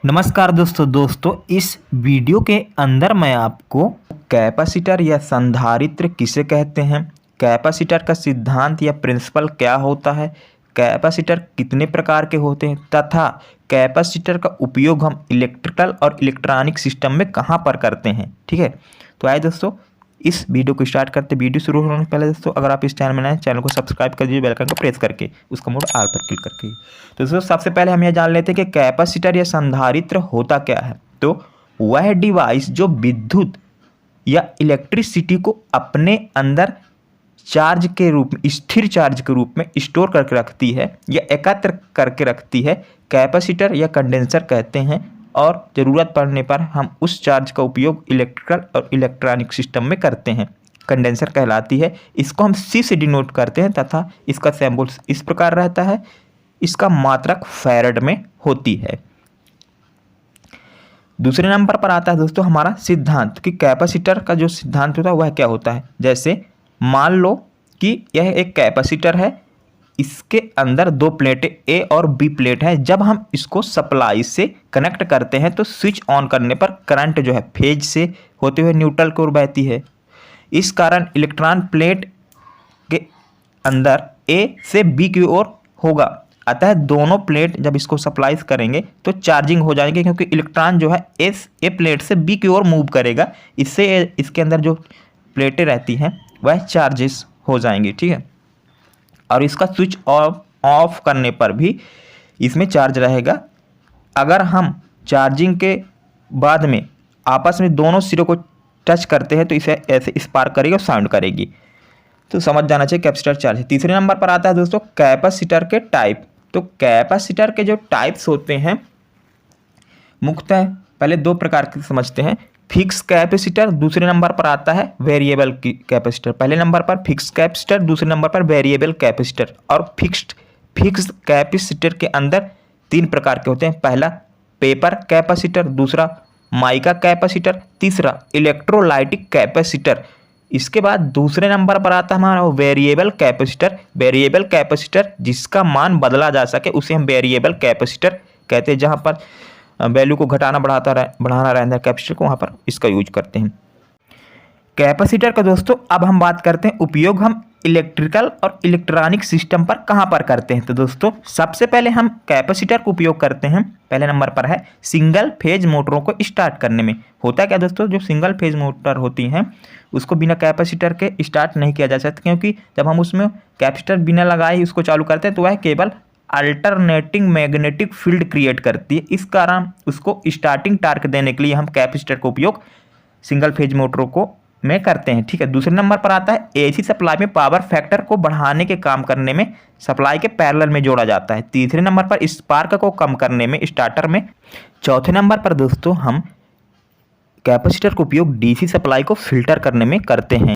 नमस्कार दोस्तों इस वीडियो के अंदर मैं आपको कैपेसिटर या संधारित्र किसे कहते हैं, कैपेसिटर का सिद्धांत या प्रिंसिपल क्या होता है, कैपेसिटर कितने प्रकार के होते हैं तथा कैपेसिटर का उपयोग हम इलेक्ट्रिकल और इलेक्ट्रॉनिक सिस्टम में कहाँ पर करते हैं। ठीक है, तो आइए दोस्तों इस वीडियो को स्टार्ट करते। वीडियो शुरू होने से पहले दोस्तों अगर आप इस चैनल में नए हैं चैनल को सब्सक्राइब कर दीजिए, बेल आइकन को प्रेस करके उसका मोड ऑल पर क्लिक करके। तो दोस्तों सबसे पहले हम यह जान लेते हैं कि कैपेसिटर या संधारित्र होता क्या है। तो वह डिवाइस जो विद्युत या इलेक्ट्रिसिटी को अपने अंदर चार्ज के रूप में, स्थिर चार्ज के रूप में स्टोर करके रखती है या एकत्र करके रखती है, कैपेसिटर या कंडेंसर कहते हैं। और ज़रूरत पड़ने पर हम उस चार्ज का उपयोग इलेक्ट्रिकल और इलेक्ट्रॉनिक सिस्टम में करते हैं, कंडेंसर कहलाती है। इसको हम सी से डिनोट करते हैं तथा इसका सिंबल इस प्रकार रहता है। इसका मात्रक फैराड में होती है। दूसरे नंबर पर आता है दोस्तों हमारा सिद्धांत कि कैपेसिटर का जो सिद्धांत होता है वह क्या होता है। जैसे मान लो कि यह एक कैपेसिटर है, इसके अंदर दो प्लेटें ए और बी प्लेट है। जब हम इसको सप्लाई से कनेक्ट करते हैं तो स्विच ऑन करने पर करंट जो है फेज से होते हुए न्यूट्रल की ओर बहती है। इस कारण इलेक्ट्रॉन प्लेट के अंदर ए से बी की ओर होगा। अतः दोनों प्लेट जब इसको सप्लाई करेंगे तो चार्जिंग हो जाएंगे, क्योंकि इलेक्ट्रॉन जो है ए प्लेट से बी की ओर मूव करेगा। इससे इसके अंदर जो प्लेटें रहती हैं वह चार्जेस हो जाएंगी। ठीक है, और इसका स्विच ऑफ करने पर भी इसमें चार्ज रहेगा। अगर हम चार्जिंग के बाद में आपस में दोनों सिरों को टच करते हैं तो इसे ऐसे स्पार्क करेगी और साउंड करेगी। तो समझ जाना चाहिए कैपेसिटर चार्ज है। तीसरे नंबर पर आता है दोस्तों कैपेसिटर के टाइप। तो कैपेसिटर के जो टाइप्स होते हैं मुख्यतः पहले दो प्रकार के समझते हैं। फिक्स कैपेसिटर, दूसरे नंबर पर आता है वेरिएबल कैपेसिटर। पहले नंबर पर फिक्स कैपेसिटर, दूसरे नंबर पर वेरिएबल कैपेसिटर। और फिक्स कैपेसिटर के अंदर तीन प्रकार के होते हैं। पहला पेपर कैपेसिटर, दूसरा माइका कैपेसिटर, तीसरा इलेक्ट्रोलाइटिक कैपेसिटर। इसके बाद दूसरे नंबर पर आता है हमारा वेरिएबल कैपेसिटर। वेरिएबल कैपेसिटर जिसका मान बदला जा सके उसे हम वेरिएबल कैपेसिटर कहते हैं। जहाँ पर वैल्यू को बढ़ाना रहता है कैपेसिटर को, वहाँ पर इसका यूज करते हैं। कैपेसिटर का दोस्तों अब हम बात करते हैं उपयोग हम इलेक्ट्रिकल और इलेक्ट्रॉनिक सिस्टम पर कहाँ पर करते हैं। तो दोस्तों सबसे पहले हम कैपेसिटर का उपयोग करते हैं, पहले नंबर पर है सिंगल फेज मोटरों को स्टार्ट करने में। होता है क्या दोस्तों, जो सिंगल फेज मोटर होती हैं उसको बिना कैपेसिटर के स्टार्ट नहीं किया जा सकता, क्योंकि जब हम उसमें कैपेसिटर बिना लगाए ही उसको चालू करते हैं तो वह केवल अल्टरनेटिंग मैग्नेटिक फील्ड क्रिएट करती है। इस कारण उसको स्टार्टिंग टार्क देने के लिए हम कैपेसिटर का उपयोग सिंगल फेज मोटरों को में करते हैं। ठीक है, दूसरे नंबर पर आता है एसी सप्लाई में पावर फैक्टर को बढ़ाने के काम करने में सप्लाई के पैरेलल में जोड़ा जाता है। तीसरे नंबर पर स्पार्क को कम करने में स्टार्टर में। चौथे नंबर पर दोस्तों हम कैपेसिटर का उपयोग डीसी सप्लाई को फिल्टर करने में करते हैं।